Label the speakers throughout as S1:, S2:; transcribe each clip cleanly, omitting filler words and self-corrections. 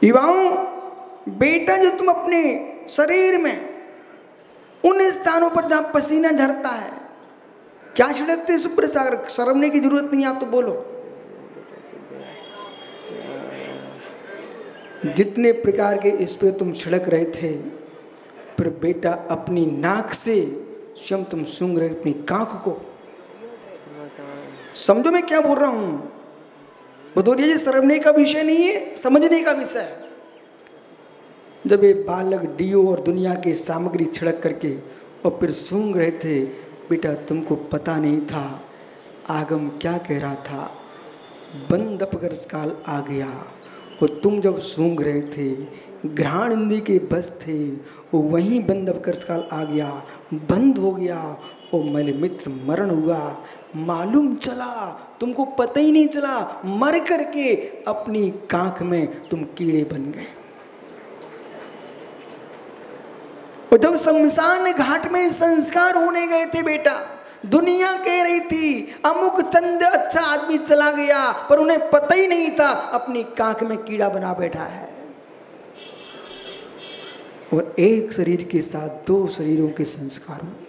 S1: विवाहों बेटा, जो तुम अपने शरीर में उन स्थानों पर जहां पसीना झरता है, क्या छिड़कते सुप्रसागर? शर्मने की जरूरत नहीं, आप तो बोलो। जितने प्रकार के इस पे तुम छिड़क रहे थे, पर बेटा अपनी नाक से स्वयं तुम सूंघ रहे अपनी कांख को। समझो मैं क्या बोल रहा हूं? बतौरिया जी, शर्मने का विषय नहीं है, समझने का विषय है। जब ये बालक डीओ और दुनिया की सामग्री छिड़क करके और फिर सूंघ रहे थे, बेटा तुमको पता नहीं था आगम क्या कह रहा था। बंद अपगर्ष काल आ गया, और तुम जब सूंघ रहे थे, घ्राण इंद्रिय के बस थे, वो वहीं बंद अपगर्ष काल आ गया, बंद हो गया, और मेरे मित्र मरण हुआ। मालूम चला, तुमको पता ही नहीं चला, मर करके अपनी कांख में तुम कीड़े बन गए। और जब शमशान घाट में संस्कार होने गए थे बेटा, दुनिया कह रही थी अमुक चंद अच्छा आदमी चला गया, पर उन्हें पता ही नहीं था अपनी कांख में कीड़ा बना बैठा है। और एक शरीर के साथ दो शरीरों के संस्कार हुए।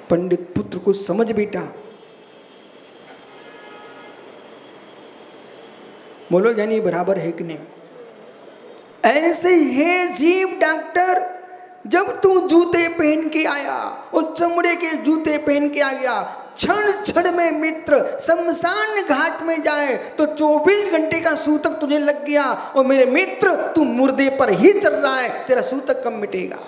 S1: पंडित पुत्र को समझ बेटा, बोलो यानी बराबर है कि नहीं? ऐसे है जीव डॉक्टर, जब तू जूते पहन के आया और चमड़े के जूते पहन के आ गया, क्षण क्षण में मित्र शमशान घाट में जाए तो 24 घंटे का सूतक तुझे लग गया, और मेरे मित्र तू मुर्दे पर ही चल रहा है, तेरा सूतक कब मिटेगा?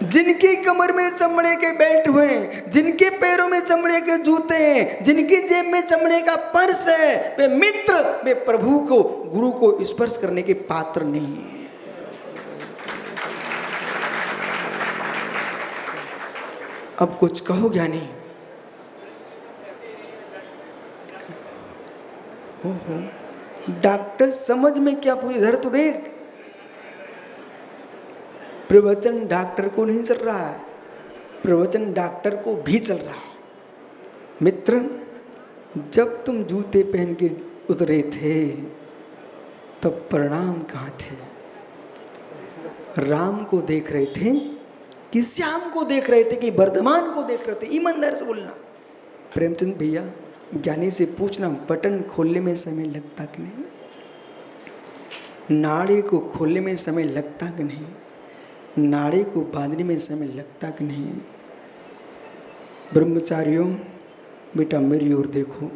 S1: जिनकी कमर में चमड़े के बेल्ट हुए, जिनके पैरों में चमड़े के जूते हैं, जिनकी जेब में चमड़े का पर्स है, वे मित्र, वे प्रभु को, गुरु को स्पर्श करने के पात्र नहीं है। अब कुछ कहो ज्ञानी। डॉक्टर समझ में क्या पूरी, इधर तो देख, प्रवचन डॉक्टर को नहीं चल रहा है, प्रवचन डॉक्टर को भी चल रहा है। मित्र, जब तुम जूते पहन के उतरे थे तब प्रणाम कहाँ थे? राम को देख रहे थे कि श्याम को देख रहे थे कि वर्धमान को देख रहे थे? ईमानदार से बोलना। प्रेमचंद भैया, ज्ञानी से पूछना, बटन खोलने में समय लगता कि नहीं? नाड़ी को खोलने में समय लगता कि नहीं? नाड़ी को बांधने में समय लगता कि नहीं? ब्रह्मचारियों, बेटा मेरी ओर देखो,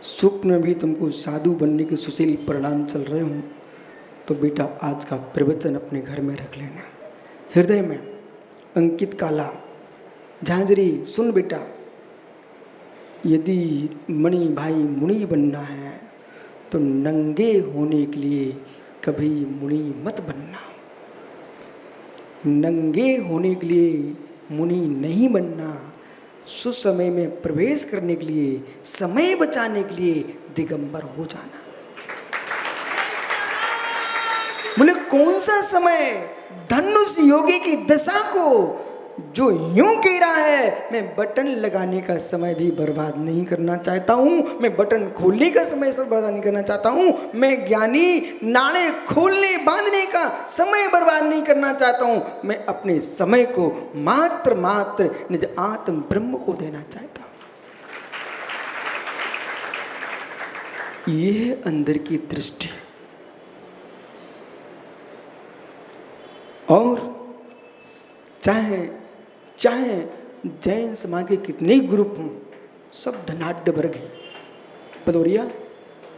S1: सुख में भी तुमको साधु बनने के सुशील परिणाम चल रहे हो, तो बेटा आज का प्रवचन अपने घर में रख लेना, हृदय में अंकित काला झांझरी। सुन बेटा, यदि मणि भाई मुनि बनना है तो नंगे होने के लिए कभी मुनि मत बनना, नंगे होने के लिए मुनि नहीं बनना, सुसमय में प्रवेश करने के लिए, समय बचाने के लिए दिगंबर हो जाना। बोले कौन सा समय? धनुष योगी की दशा को जो यूं कह रहा है, मैं बटन लगाने का समय भी बर्बाद नहीं करना चाहता हूं, मैं बटन खोलने का समय से बर्बाद नहीं करना चाहता हूं, मैं ज्ञानी नाड़े खोलने बांधने का समय बर्बाद नहीं करना चाहता हूं, मैं अपने समय को मात्र मात्र निज आत्म ब्रह्म को देना चाहता हूं। यह अंदर की दृष्टि। और चाहे जैन समाज के कितने ग्रुप हों, सब धनाढ्य वर्ग हैं। भदौरिया,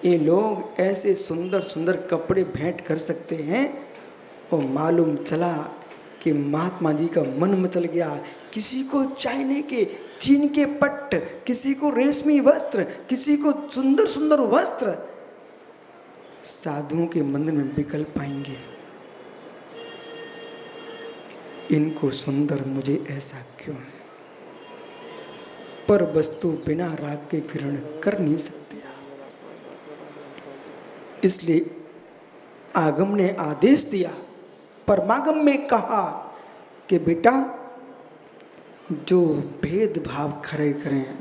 S1: ये लोग ऐसे सुंदर सुंदर कपड़े भेंट कर सकते हैं, और मालूम चला कि महात्मा जी का मन मचल गया। किसी को चाइने के, चीन के पट्ट, किसी को रेशमी वस्त्र, किसी को सुंदर सुंदर वस्त्र साधुओं के मंदिर में बिकल पाएंगे। इनको सुंदर, मुझे ऐसा क्यों? पर वस्तु बिना राग के ग्रहण कर नहीं सकते। इसलिए आगम ने आदेश दिया, परमागम में कहा कि बेटा जो भेदभाव खड़े करें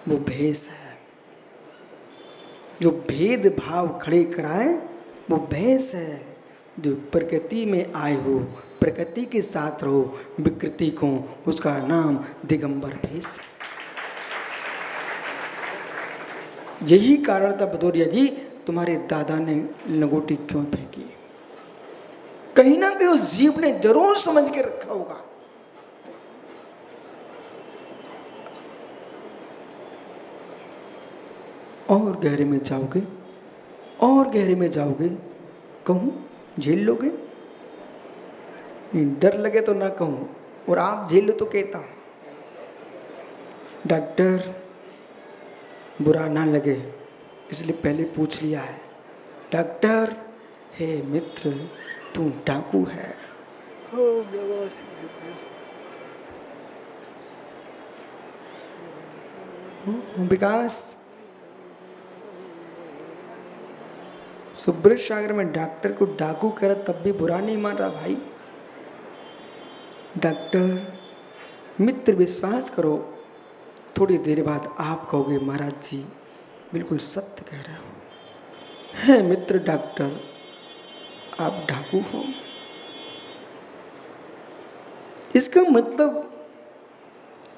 S1: वो भेष है, जो भेदभाव खड़े कराए वो भैंस है। जो प्रकृति में आए हो, प्रकृति के साथ रहो, विकृति को, उसका नाम दिगंबर भेष है। यही कारण था भदौरिया जी, तुम्हारे दादा ने लंगोटी क्यों फेंकी। कहीं ना कहीं उस जीव ने जरूर समझ के रखा होगा। और गहरे में जाओगे, और गहरे में जाओगे, कहूं झेल लोगे? डर लगे तो ना कहूं, और आप झेल लो तो कहता हूं। डॉक्टर बुरा ना लगे इसलिए पहले पूछ लिया है। डॉक्टर, हे मित्र, तू डाकू है। विकास, सुब्रत सागर में डॉक्टर को डाकू कह रहा, तब भी बुरा नहीं मान रहा भाई। डॉक्टर, मित्र विश्वास करो, थोड़ी देर बाद आप कहोगे महाराज जी बिल्कुल सत्य कह रहे हो। है मित्र डॉक्टर, आप डाकू हो। इसका मतलब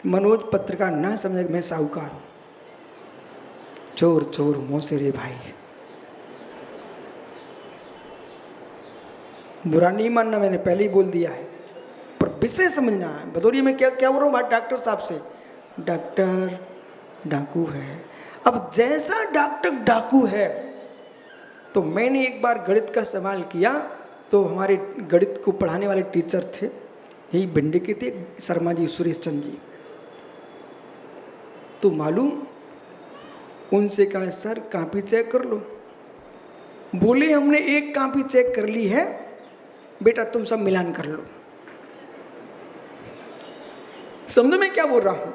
S1: मनोज पत्रकार ना समझे मैं साहूकार हूं। चोर चोर मोसेरे भाई, बुरा नहीं मानना, मैंने पहले ही बोल दिया है, पर विषय समझना है। भदौरिया में क्या क्या बोल रहा हूं डॉक्टर साहब से। डॉक्टर डाकू है। अब जैसा डॉक्टर डाकू है, तो मैंने एक बार गणित का सवाल किया, तो हमारे गणित को पढ़ाने वाले टीचर थे, यही भिंडी के थे, शर्मा जी, सुरेश चंद जी। तो मालूम, उनसे कहा सर कॉपी चेक कर लो। बोले हमने एक कॉपी चेक कर ली है बेटा, तुम सब मिलान कर लो। समझो मैं क्या बोल रहा हूं।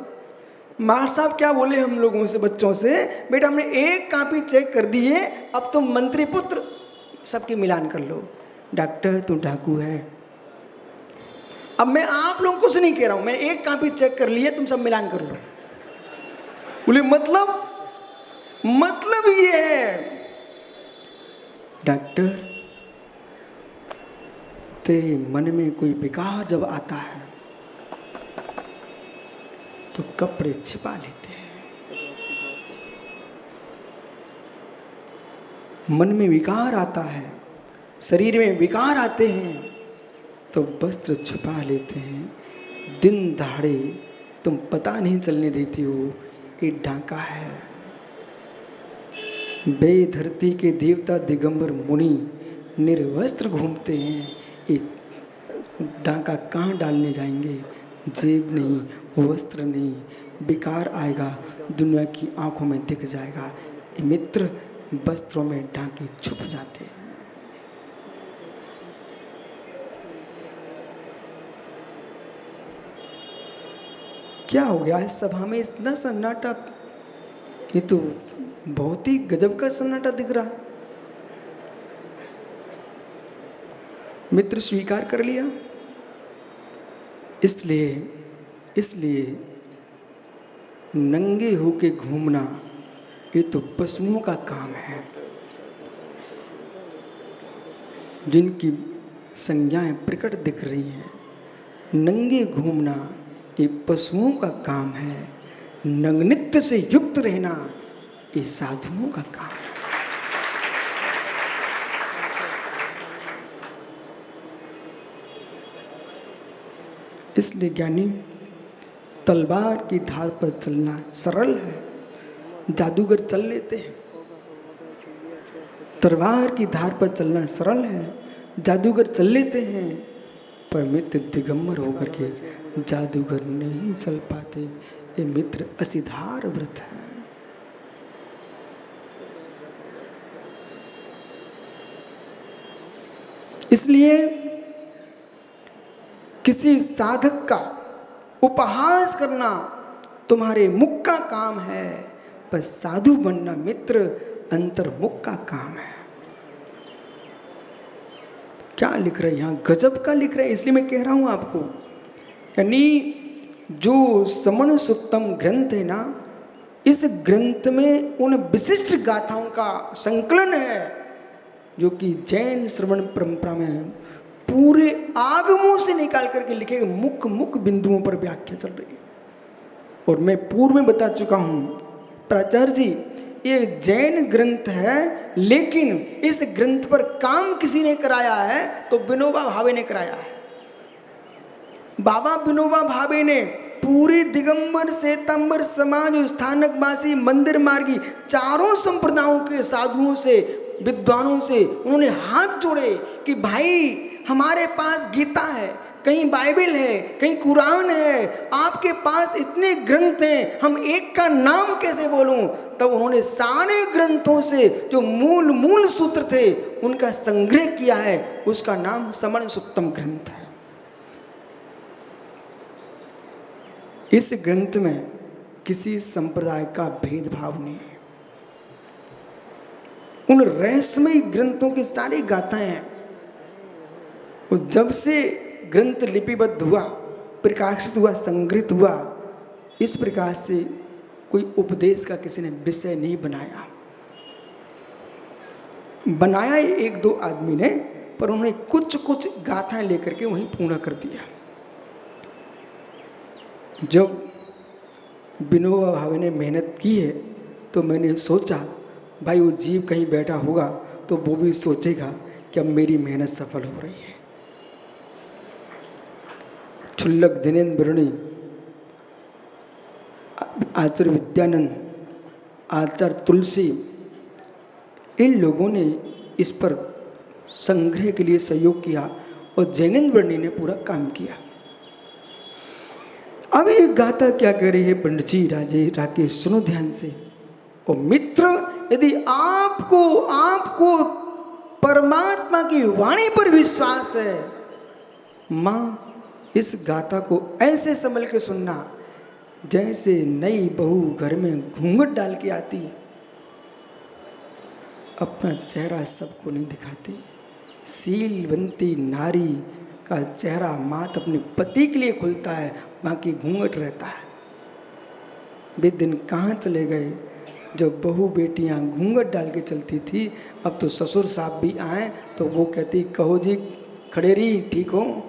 S1: मास्टर साहब क्या बोले हम लोगों से, बच्चों से, बेटा हमने एक कॉपी चेक कर दी है, अब तुम मंत्री पुत्र सबकी मिलान कर लो। डॉक्टर तू डाकू है। अब मैं आप लोगों को कुछ नहीं कह रहा हूं, मैंने एक कॉपी चेक कर ली है, तुम सब मिलान कर लो। बोले मतलब ये है डॉक्टर, तेरे मन में कोई विकार जब आता है तो कपड़े छिपा लेते हैं। मन में विकार आता है, शरीर में विकार आते हैं तो वस्त्र छुपा लेते हैं। दिन दहाड़े तुम पता नहीं चलने देती हो, ये डाका है। बे धरती के देवता दिगंबर मुनि निर्वस्त्र घूमते हैं, ये डाका कहाँ डालने जाएंगे? जेब नहीं, वस्त्र नहीं, विकार आएगा, दुनिया की आंखों में दिख जाएगा। ये मित्र वस्त्रों में डाके छुप जाते हैं। क्या हो गया इस सभा में इतना सन्नाटा? ये तो बहुत ही गजब का सन्नाटा दिख रहा। मित्र स्वीकार कर लिया। इसलिए नंगे होके घूमना ये तो पशुओं का काम है। जिनकी संज्ञाएं प्रकट दिख रही हैं, नंगे घूमना ये पशुओं का काम है। नग्नित्व से युक्त रहना ये साधुओं का काम है। इसलिए ज्ञानी, तलवार की धार पर चलना सरल है, जादूगर चल लेते हैं। तलवार की धार पर चलना सरल है, जादूगर चल लेते हैं, पर मित्र दिगंबर होकर के जादूगर नहीं चल पाते। ये मित्र असिधार व्रत है। इसलिए किसी साधक का उपहास करना तुम्हारे मुख का काम है, पर साधु बनना मित्र अंतर्मुख का काम है। क्या लिख रहे हैं यहां? गजब का लिख रहे हैं। इसलिए मैं कह रहा हूं आपको, यानी जो समण सुत्तम ग्रंथ है ना, इस ग्रंथ में उन विशिष्ट गाथाओं का संकलन है जो कि जैन श्रवण परंपरा में पूरे आगमों से निकाल करके लिखे गए मुख्य मुख्य बिंदुओं पर व्याख्या चल रही है। और मैं पूर्व में बता चुका हूं प्राचार्य जी, ये जैन ग्रंथ है, लेकिन इस ग्रंथ पर काम किसी ने कराया है तो विनोबा भावे ने कराया है। बाबा विनोबा भावे ने पूरे दिगंबर, श्वेतांबर समाज, स्थानकवासी, मंदिर मार्गी चारों संप्रदायों के साधुओं से, विद्वानों से उन्होंने हाथ जोड़े कि भाई हमारे पास गीता है, कहीं बाइबल है, कहीं कुरान है, आपके पास इतने ग्रंथ हैं, हम एक का नाम कैसे बोलूं। तब उन्होंने सारे ग्रंथों से जो मूल सूत्र थे उनका संग्रह किया है, उसका नाम समण सुत्तम ग्रंथ है। इस ग्रंथ में किसी संप्रदाय का भेदभाव नहीं है। उन रहस्यमयी ग्रंथों की सारी गाथाएं हैं। और जब से ग्रंथ लिपिबद्ध हुआ, प्रकाशित हुआ, संग्रहित हुआ, इस प्रकार से कोई उपदेश का किसी ने विषय नहीं बनाया। बनाया एक दो आदमी ने, पर उन्होंने कुछ कुछ गाथाएं लेकर के वहीं पूर्ण कर दिया। जब विनोबा भावे ने मेहनत की है तो मैंने सोचा भाई वो जीव कहीं बैठा होगा तो वो भी सोचेगा कि अब मेरी मेहनत सफल हो रही है। क्षुल्लक जिनेन्द्र वरुणी, आचार्य विद्यानंद, आचार्य तुलसी, इन लोगों ने इस पर संग्रह के लिए सहयोग किया और जैनेन्द्र वरुणी ने पूरा काम किया। अब ये गाथा क्या कह रही है पंडित जी, राकेश सुनो ध्यान से। और मित्र, यदि आपको परमात्मा की वाणी पर विश्वास है, मां इस गाथा को ऐसे संभल के सुनना जैसे नई बहू घर में घूंघट डाल के आती है, अपना चेहरा सबको नहीं दिखाती। शीलवंती नारी का चेहरा मात अपने पति के लिए खुलता है, बाकी घूंघट रहता है। वे दिन कहाँ चले गए जब बहू बेटियां घूंघट डाल के चलती थी। अब तो ससुर साहब भी आए तो वो कहती, कहो जी खड़ेरी ठीक हो।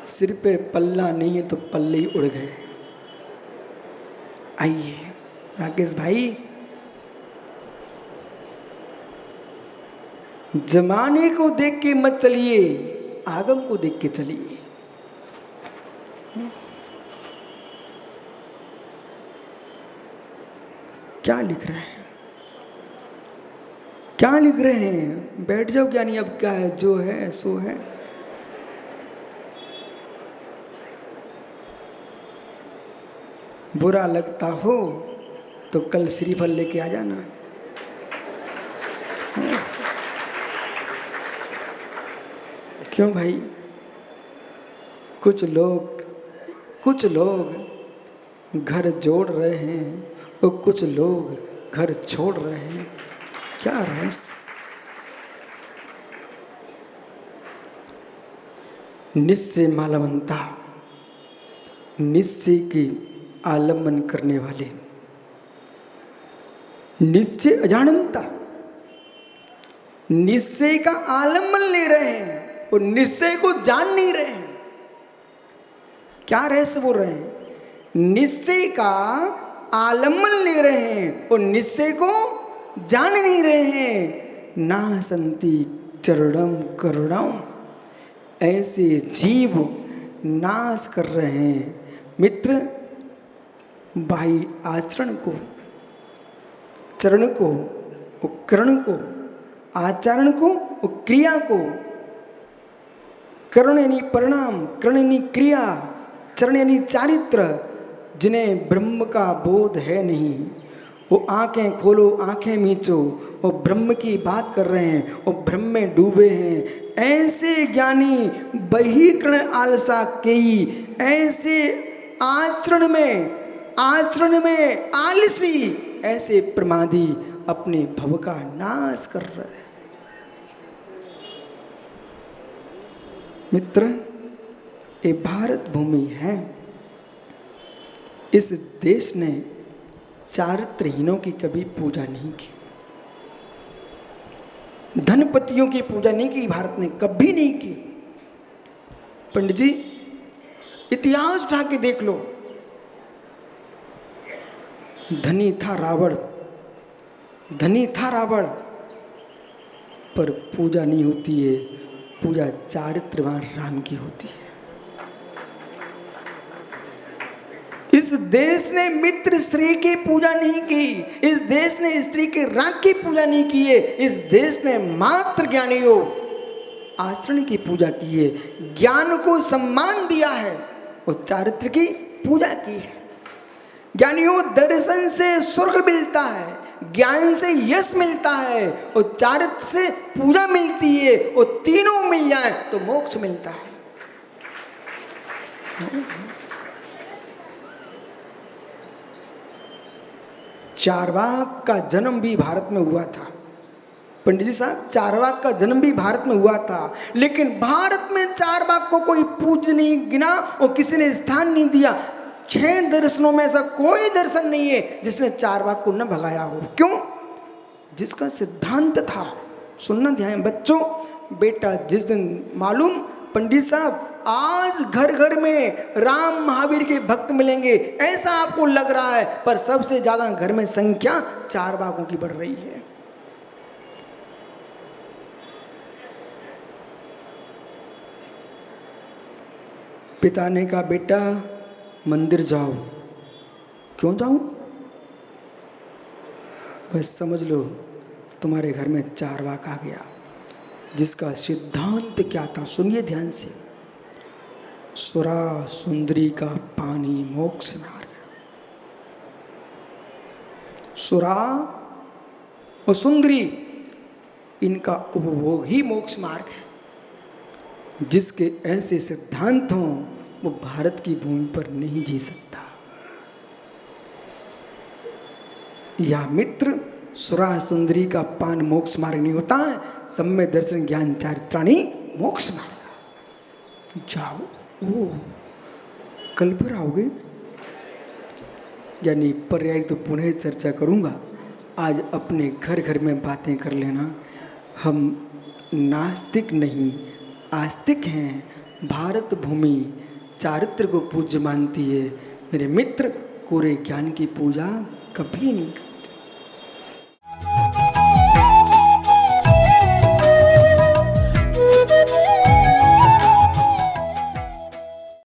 S1: सिर पे पल्ला नहीं है तो पल्ले ही उड़ गए। आइए राकेश भाई, जमाने को देख के मत चलिए, आगम को देख के चलिए। क्या लिख रहे हैं, क्या लिख रहे हैं? बैठ जाओ ज्ञानी, अब क्या है, जो है सो है। बुरा लगता हो तो कल श्रीफल लेके आ जाना। क्यों भाई? कुछ लोग घर जोड़ रहे हैं और कुछ लोग घर छोड़ रहे हैं। क्या रहस्य? निश्चय मालवंता, निश्चय की आलम्बन करने वाले, निश्चय अजानता, निश्चय का आलम्बन ले रहे हैं और निश्चय को जान नहीं रहे हैं। क्या रहस्य बोल रहे हैं? निश्चय का आलम्बन ले रहे हैं और निश्चय को जान नहीं रहे हैं। ना संति चरणम करुणाओं, ऐसे जीव नाश कर रहे हैं। मित्र, बाह्य आचरण को, चरण को, उपकरण को, आचरण को, क्रिया को, करण यानी परिणाम, करण यानी क्रिया, चरण यानी चारित्र, जिन्हें ब्रह्म का बोध है नहीं, वो आंखें खोलो, आंखें मीचो, वो ब्रह्म की बात कर रहे हैं, वो ब्रह्म में डूबे हैं। ऐसे ज्ञानी बहिकरण आलसा केई, ऐसे आचरण में आलसी, ऐसे प्रमादी अपने भव का नाश कर रहे हैं। मित्र, ये भारत भूमि है, इस देश ने चारित्रहीनों की कभी पूजा नहीं की, धनपतियों की पूजा नहीं की, भारत ने कभी नहीं की। पंडित जी इतिहास उठा के देख लो, धनी था रावण, धनी था रावण, पर पूजा नहीं होती है, पूजा चारित्रवान राम की होती है। इस देश ने मित्र स्त्री की पूजा नहीं की, इस देश ने स्त्री के राग की पूजा नहीं की है, इस देश ने मात्र ज्ञानियों आचरण की पूजा की है, ज्ञान को सम्मान दिया है और चारित्र की पूजा की है। ज्ञानियों दर्शन से स्वर्ग मिलता है, ज्ञान से यश मिलता है और चारित्र से पूजा मिलती है, और तीनों मिल जाए तो मोक्ष मिलता है। चारवाक का जन्म भी भारत में हुआ था। पंडित जी साहब, चारवाक का जन्म भी भारत में हुआ था, लेकिन भारत में चारवाक को कोई पूज्य नहीं गिना और किसी ने स्थान नहीं दिया। 6 दर्शनों में ऐसा कोई दर्शन नहीं है जिसने चारवाक को न भगाया हो। क्यों? जिसका सिद्धांत था। सुनना ध्यान बच्चों, बेटा जिस दिन मालूम पंडित साहब आज घर घर में राम महावीर के भक्त मिलेंगे ऐसा आपको लग रहा है, पर सबसे ज्यादा घर में संख्या चारवाकों की बढ़ रही है। पिता ने कहा बेटा मंदिर जाओ। क्यों जाऊं? बस समझ लो तुम्हारे घर में चारवाक आ गया, जिसका सिद्धांत क्या था सुनिए ध्यान से। सुरा सुंदरी का पानी मोक्ष मार्ग। सुरा और सुंदरी इनका उपभोग ही मोक्ष मार्ग है। जिसके ऐसे सिद्धांत हों वो भारत की भूमि पर नहीं जी सकता। या मित्र, सुरा सुंदरी का पान मोक्ष मार्ग नहीं होता है, सम्य दर्शन ज्ञान चारित्राणी मोक्ष मार्ग। जाओ। ओ कल पर आओगे? यानी पर्याय तो पुनः चर्चा करूंगा, आज अपने घर घर में बातें कर लेना। हम नास्तिक नहीं आस्तिक हैं। भारत भूमि चारित्र को पूज्य मानती है। मेरे मित्र, कोरे ज्ञान की पूजा कभी नहीं